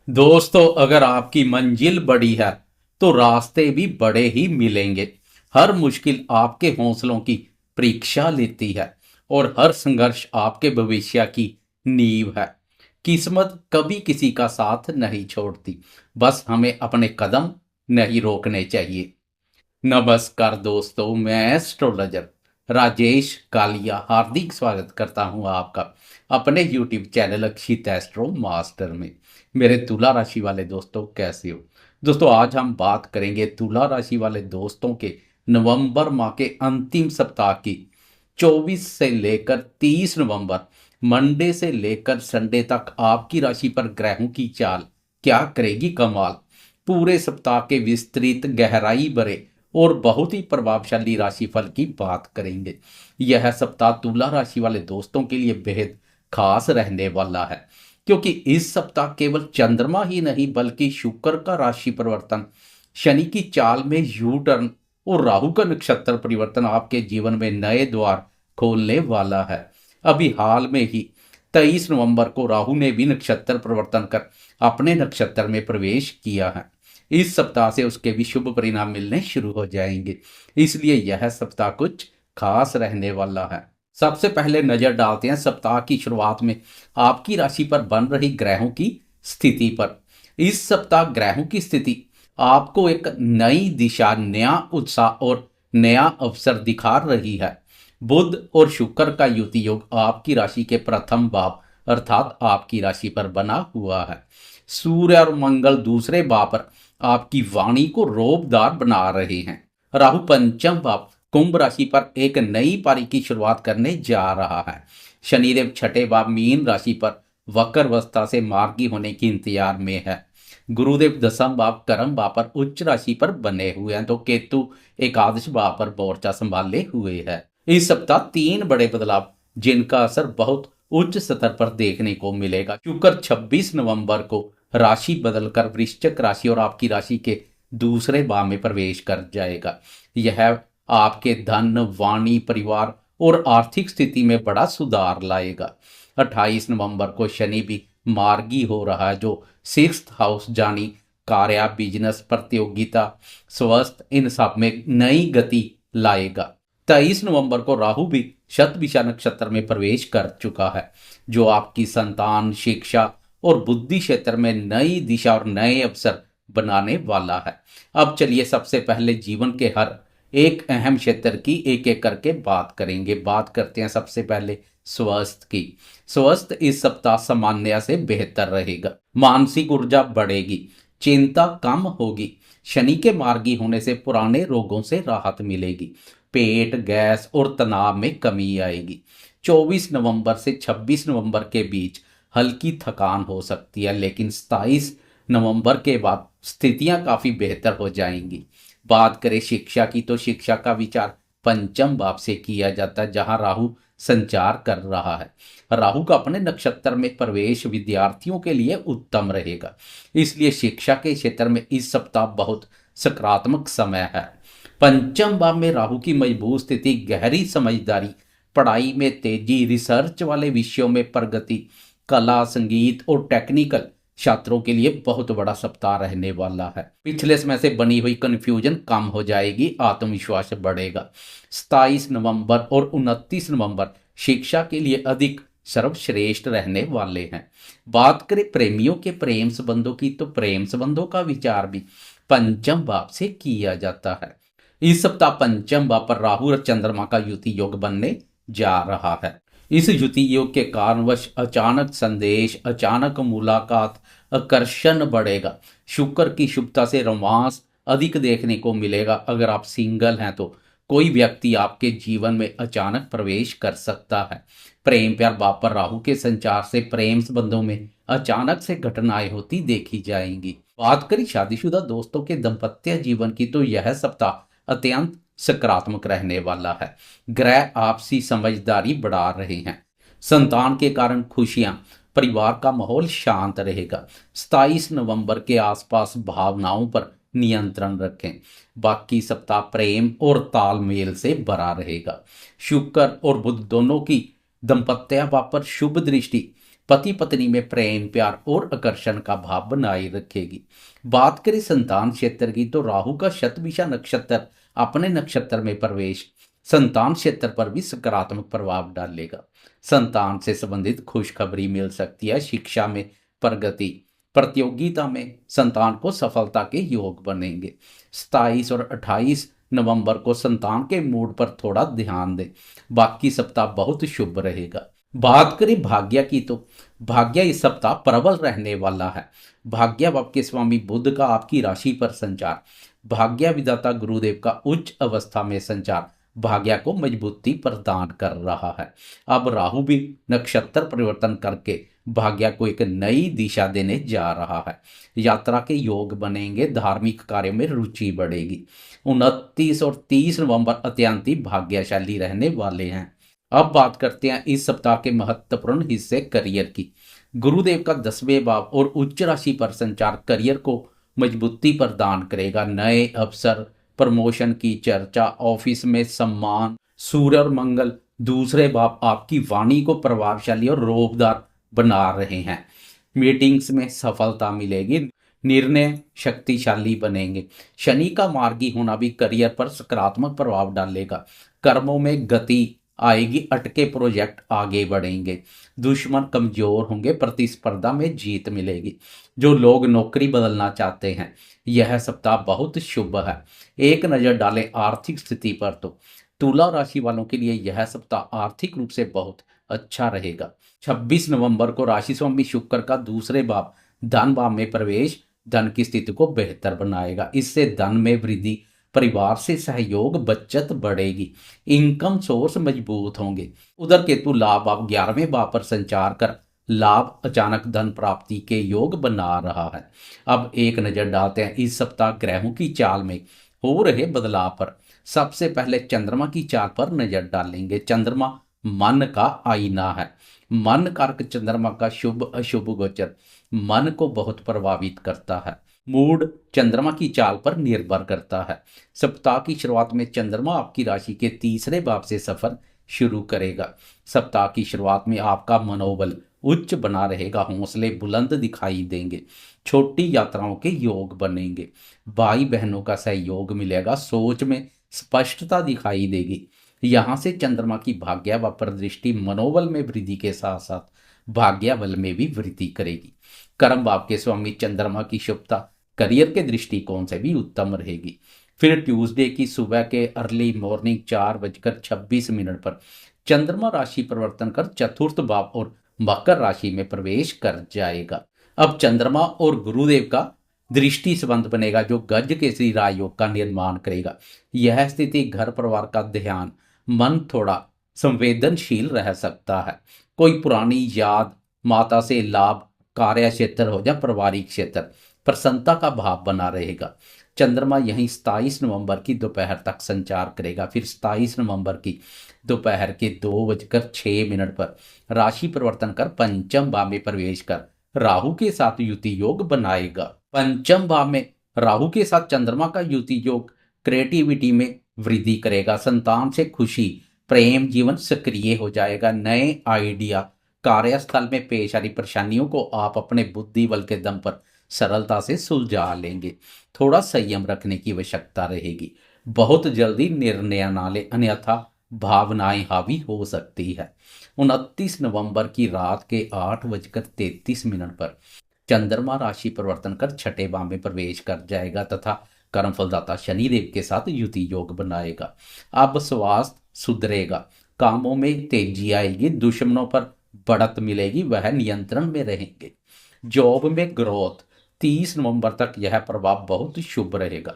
दोस्तों, अगर आपकी मंजिल बड़ी है तो रास्ते भी बड़े ही मिलेंगे। हर मुश्किल आपके हौसलों की परीक्षा लेती है और हर संघर्ष आपके भविष्य की नींव है। किस्मत कभी किसी का साथ नहीं छोड़ती, बस हमें अपने कदम नहीं रोकने चाहिए। नमस्कार दोस्तों, मैं एस्ट्रोलॉजर राजेश कालिया हार्दिक स्वागत करता हूं आपका अपने यूट्यूब चैनल अक्षित एस्ट्रो मास्टर में। मेरे तुला राशि वाले दोस्तों, कैसे हो? दोस्तों, आज हम बात करेंगे तुला राशि वाले दोस्तों के नवंबर माह के अंतिम सप्ताह की 24 से लेकर 30 नवंबर मंडे से लेकर संडे तक आपकी राशि पर ग्रहों की चाल क्या करेगी कमाल। पूरे सप्ताह के विस्तृत गहराई भरे और बहुत ही प्रभावशाली राशिफल की बात करेंगे। यह सप्ताह तुला राशि वाले दोस्तों के लिए बेहद खास रहने वाला है, क्योंकि इस सप्ताह केवल चंद्रमा ही नहीं बल्कि शुक्र का राशि परिवर्तन, शनि की चाल में यू टर्न और राहु का नक्षत्र परिवर्तन आपके जीवन में नए द्वार खोलने वाला है। अभी हाल में ही 23 नवंबर को राहु ने भी नक्षत्र परिवर्तन कर अपने नक्षत्र में प्रवेश किया है। इस सप्ताह से उसके भी शुभ परिणाम मिलने शुरू हो जाएंगे, इसलिए यह सप्ताह कुछ खास रहने वाला है। सबसे पहले नजर डालते हैं सप्ताह की शुरुआत में आपकी राशि पर बन रही ग्रहों की स्थिति पर। इस सप्ताह ग्रहों की स्थिति आपको एक नई दिशा, नया उत्साह और नया अवसर दिखा रही है। बुध और शुक्र का युति योग आपकी राशि के प्रथम भाव अर्थात आपकी राशि पर बना हुआ है। सूर्य और मंगल दूसरे भाव पर आपकी वाणी को रोबदार बना रहे हैं। राहु पंचम भाव कुंभ राशि पर एक नई पारी की शुरुआत करने जा रहा है। शनिदेव छठे भाव मीन राशि पर वक्र अवस्था से मार्गी होने की इंतजार में है। गुरुदेव दसम भाव कर्म भाव पर उच्च राशि पर बने हुए हैं, तो केतु एकादश भाव पर मोर्चा संभाले हुए है। इस सप्ताह तीन बड़े बदलाव जिनका असर बहुत उच्च स्तर पर देखने को मिलेगा। शुक्र 26 नवंबर को राशि बदलकर वृश्चिक राशि और आपकी राशि के दूसरे भाव में प्रवेश कर जाएगा। यह आपके धन, वाणी, परिवार और आर्थिक स्थिति में बड़ा सुधार लाएगा। 28 नवंबर को शनि भी मार्गी हो रहा है, जो सिक्स्थ हाउस जानी कार्य, बिजनेस, प्रतियोगिता, स्वास्थ्य, इन सब में नई गति लाएगा। 23 नवंबर को राहु भी शतभिषा नक्षत्र में प्रवेश कर चुका है, जो आपकी संतान, शिक्षा और बुद्धि क्षेत्र में नई दिशा और नए अवसर बनाने वाला है। अब चलिए सबसे पहले जीवन के हर एक अहम क्षेत्र की एक एक करके बात करेंगे। बात करते हैं सबसे पहले स्वास्थ्य की। स्वास्थ्य इस सप्ताह सामान्य से बेहतर रहेगा। मानसिक ऊर्जा बढ़ेगी, चिंता कम होगी। शनि के मार्गी होने से पुराने रोगों से राहत मिलेगी। पेट, गैस और तनाव में कमी आएगी। 24 नवंबर से 26 नवंबर के बीच हल्की थकान हो सकती है, लेकिन 27 नवंबर के बाद स्थितियां काफी बेहतर हो जाएंगी। बात करें शिक्षा की, तो शिक्षा का विचार पंचम भाव से किया जाता है, जहां राहु संचार कर रहा है। राहु का अपने नक्षत्र में प्रवेश विद्यार्थियों के लिए उत्तम रहेगा, इसलिए शिक्षा के क्षेत्र में इस सप्ताह बहुत सकारात्मक समय है। पंचम भाव में राहु की मजबूत स्थिति गहरी समझदारी, पढ़ाई में तेजी, रिसर्च वाले विषयों में प्रगति, कला, संगीत और टेक्निकल छात्रों के लिए बहुत बड़ा सप्ताह रहने वाला है। पिछले समय से बनी हुई कंफ्यूजन कम हो जाएगी, आत्मविश्वास बढ़ेगा। 27 नवंबर और 29 नवंबर शिक्षा के लिए अधिक सर्वश्रेष्ठ रहने वाले हैं। बात करें प्रेमियों के प्रेम संबंधों की, तो प्रेम संबंधों का विचार भी पंचम भाव से किया जाता है। इस सप्ताह पंचम भाव पर राहु और चंद्रमा का युति योग बनने जा रहा है। इस युति योग के कारणवश अचानक संदेश, अचानक मुलाकात, आकर्षण बढ़ेगा। शुक्र की शुभता से रोमांस अधिक देखने को मिलेगा। अगर आप सिंगल हैं तो कोई व्यक्ति आपके जीवन में अचानक प्रवेश कर सकता है। प्रेम प्यार भाव पर राहु के संचार से प्रेम संबंधों में अचानक से घटनाएं होती देखी जाएंगी। बात करें शादीशुदा दोस्तों के दाम्पत्य जीवन की, तो यह सप्ताह अत्यंत सकारात्मक रहने वाला है। ग्रह आपसी समझदारी बढ़ा रहे हैं। संतान के कारण खुशियां, परिवार का माहौल शांत रहेगा। 27 नवंबर के आसपास भावनाओं पर नियंत्रण रखें। बाकी सप्ताह प्रेम और तालमेल से भरा रहेगा। शुक्र और बुध दोनों की दाम्पत्य भाव पर शुभ दृष्टि पति पत्नी में प्रेम प्यार और आकर्षण का भाव बनाए रखेगी। बात करें संतान क्षेत्र की तो राहु का शतभिषा नक्षत्र अपने नक्षत्र में प्रवेश संतान क्षेत्र पर भी सकारात्मक प्रभाव डालेगा। संतान से संबंधित खुशखबरी मिल सकती है। शिक्षा में प्रगति, प्रतियोगिता में संतान को सफलता के योग बनेंगे। 27 और 28 नवंबर को संतान के मूड पर थोड़ा ध्यान दें। बाकी सप्ताह बहुत शुभ रहेगा। बात करें भाग्य की तो भाग्य इस सप्ताह प्रबल रहने वाला है। भाग्य भाव के स्वामी बुध का आपकी राशि पर संचार, भाग्य विधाता गुरुदेव का उच्च अवस्था में संचार भाग्य को मजबूती प्रदान कर रहा है। अब राहु भी नक्षत्र परिवर्तन करके भाग्य को एक नई दिशा देने जा रहा है। यात्रा के योग बनेंगे, धार्मिक कार्यों में रुचि बढ़ेगी। 29 और 30 नवंबर अत्यंत ही भाग्यशाली रहने वाले हैं। अब बात करते हैं इस सप्ताह के महत्वपूर्ण हिस्से करियर की। गुरुदेव का 10वें भाव और उच्च राशि पर संचार करियर को मजबूती प्रदान करेगा। नए अवसर, प्रमोशन की चर्चा, ऑफिस में सम्मान। सूर्य और मंगल दूसरे भाव आपकी वाणी को प्रभावशाली और रोबदार बना रहे हैं। मीटिंग्स में सफलता मिलेगी, निर्णय शक्तिशाली बनेंगे। शनि का मार्गी होना भी करियर पर सकारात्मक प्रभाव डालेगा। कर्मों में गति आएगी, अटके प्रोजेक्ट आगे बढ़ेंगे। दुश्मन कमजोर होंगे, प्रतिस्पर्धा में जीत मिलेगी। जो लोग नौकरी बदलना चाहते हैं यह सप्ताह बहुत शुभ है। एक नज़र डालें आर्थिक स्थिति पर तो तुला राशि वालों के लिए यह सप्ताह आर्थिक रूप से बहुत अच्छा रहेगा। 26 नवंबर को राशि स्वामी शुक्र का दूसरे भाव धन भाव में प्रवेश धन की स्थिति को बेहतर बनाएगा। इससे धन में वृद्धि, परिवार से सहयोग, बचत बढ़ेगी, इनकम सोर्स मजबूत होंगे। उधर केतु लाभ भाव 11वें भाव पर संचार कर लाभ, अचानक धन प्राप्ति के योग बना रहा है। अब एक नजर डालते हैं इस सप्ताह ग्रहों की चाल में हो रहे बदलाव पर। सबसे पहले चंद्रमा की चाल पर नजर डालेंगे। चंद्रमा मन का आईना है। मन कारक चंद्रमा का शुभ अशुभ गोचर मन को बहुत प्रभावित करता है। मूड चंद्रमा की चाल पर निर्भर करता है। सप्ताह की शुरुआत में चंद्रमा आपकी राशि के तीसरे भाव से सफर शुरू करेगा। सप्ताह की शुरुआत में आपका मनोबल उच्च बना रहेगा, हौसले बुलंद दिखाई देंगे। छोटी यात्राओं के योग बनेंगे। भाई बहनों का सहयोग मिलेगा, सोच में स्पष्टता दिखाई देगी। यहाँ से चंद्रमा की भाग्य व प्रदृष्टि मनोबल में वृद्धि के साथ साथ भाग्य बल में भी वृद्धि करेगी। कर्म भाव के स्वामी चंद्रमा की शुभता करियर के दृष्टिकोण से भी उत्तम रहेगी। फिर ट्यूसडे की सुबह के अर्ली मॉर्निंग 4:26 पर चंद्रमा राशि परिवर्तन कर चतुर्थ भाव और मकर राशि में प्रवेश कर जाएगा। अब चंद्रमा और गुरुदेव का दृष्टि संबंध बनेगा जो गज केसरी राजयोग का निर्माण करेगा। यह स्थिति घर परिवार का ध्यान, मन थोड़ा संवेदनशील रह सकता है। कोई पुरानी याद, माता से लाभ, कार्य क्षेत्र हो या पारिवारिक क्षेत्र, प्रसन्नता का भाव बना रहेगा। चंद्रमा यहीं 27 नवंबर की दोपहर तक संचार करेगा। फिर 27 नवंबर की दोपहर के 2:06 पर राशि परिवर्तन कर पंचम भाव में प्रवेश कर राहु के साथ युति योग बनाएगा। पंचम भाव में राहु के साथ चंद्रमा का युति योग क्रिएटिविटी में वृद्धि करेगा। संतान से खुशी, प्रेम जीवन सक्रिय हो जाएगा। नए आइडिया, कार्यस्थल में पेश आ रही परेशानियों को आप अपने बुद्धि बल के दम पर सरलता से सुलझा लेंगे। थोड़ा संयम रखने की आवश्यकता रहेगी। बहुत जल्दी निर्णय ना ले, अन्यथा भावनाएं हावी हो सकती है। 29 नवंबर की रात के 8:33 पर चंद्रमा राशि परिवर्तन कर छठे भाव में प्रवेश कर जाएगा तथा कर्मफलदाता शनिदेव के साथ युति योग बनाएगा। अब स्वास्थ्य सुधरेगा, कामों में तेजी आएगी, दुश्मनों पर बढ़त मिलेगी, वह नियंत्रण में रहेंगे। जॉब में ग्रोथ 30 नवंबर तक यह प्रभाव बहुत शुभ रहेगा।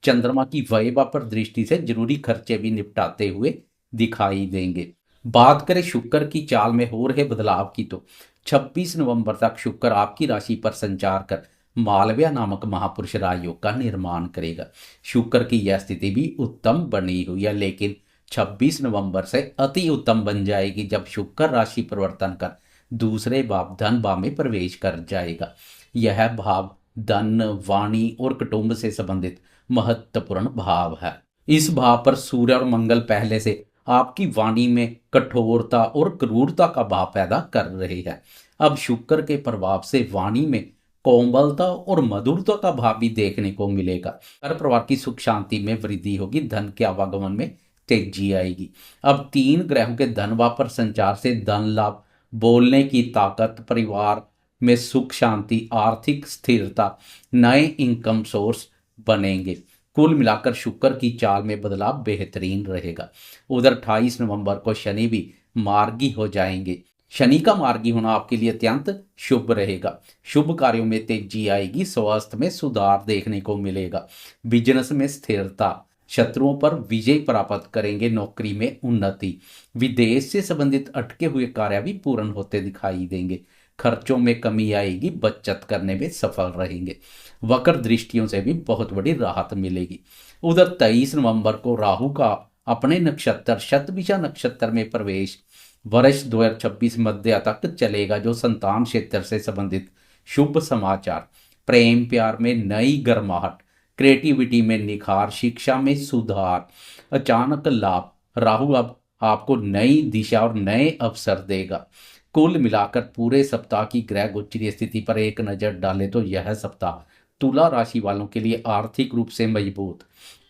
चंद्रमा की वैभव पर दृष्टि से जरूरी खर्चे भी निपटाते हुए दिखाई देंगे। बात करें शुक्र की चाल में हो रहे बदलाव की तो 26 नवंबर तक शुक्र आपकी राशि पर संचार कर मालव्य नामक महापुरुष राजयोग का निर्माण करेगा। शुक्र की यह स्थिति भी उत्तम बनी हुई है, लेकिन 26 नवंबर से अति उत्तम बन जाएगी जब शुक्र राशि परिवर्तन कर दूसरे भाव धन भाव में प्रवेश कर जाएगा। यह भाव धन, वाणी और कुटुंब से संबंधित महत्वपूर्ण भाव है। इस भाव पर सूर्य और मंगल पहले से आपकी वाणी में कठोरता और क्रूरता का भाव पैदा कर रहे हैं। अब शुक्र के प्रभाव से वाणी में कोमलता और मधुरता का भाव भी देखने को मिलेगा। घर परिवार की सुख शांति में वृद्धि होगी, धन के आवागमन में तेजी आएगी। अब 3 ग्रहों के धन वापर संचार से धन लाभ, बोलने की ताकत, परिवार में सुख शांति, आर्थिक स्थिरता, नए इनकम सोर्स बनेंगे। कुल मिलाकर शुक्र की चाल में बदलाव बेहतरीन रहेगा। उधर 28 नवंबर को शनि भी मार्गी हो जाएंगे। शनि का मार्गी होना आपके लिए अत्यंत शुभ रहेगा। शुभ कार्यों में तेजी आएगी, स्वास्थ्य में सुधार देखने को मिलेगा, बिजनेस में स्थिरता, शत्रुओं पर विजय प्राप्त करेंगे, नौकरी में उन्नति, विदेश से संबंधित अटके हुए कार्य भी पूर्ण होते दिखाई देंगे, खर्चों में कमी आएगी, बचत करने में सफल रहेंगे, वक्र दृष्टियों से भी बहुत बड़ी राहत मिलेगी। उधर 23 नवंबर को राहु का अपने नक्षत्र शतभिषा नक्षत्र में प्रवेश वर्ष 2026 मध्य तक चलेगा, जो संतान क्षेत्र से संबंधित शुभ समाचार, प्रेम प्यार में नई गर्माहट, क्रिएटिविटी में निखार, शिक्षा में सुधार, अचानक लाभ। राहु अब आपको नई दिशा और नए अवसर देगा। कुल मिलाकर पूरे सप्ताह की ग्रह गोचरीय स्थिति पर एक नजर डालें तो यह सप्ताह तुला राशि वालों के लिए आर्थिक रूप से मजबूत,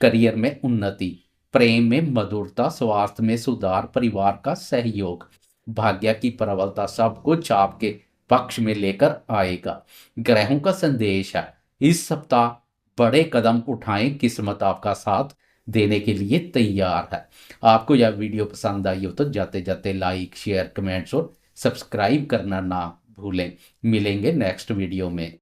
करियर में उन्नति, प्रेम में मधुरता, स्वास्थ्य में सुधार, परिवार का सहयोग, भाग्य की प्रबलता सब कुछ आपके पक्ष में लेकर आएगा। ग्रहों का संदेश है, इस सप्ताह बड़े कदम उठाएं, किस्मत आपका साथ देने के लिए तैयार है। आपको यह वीडियो पसंद आई हो तो जाते जाते लाइक, शेयर, कमेंट्स और सब्सक्राइब करना ना भूलें। मिलेंगे नेक्स्ट वीडियो में।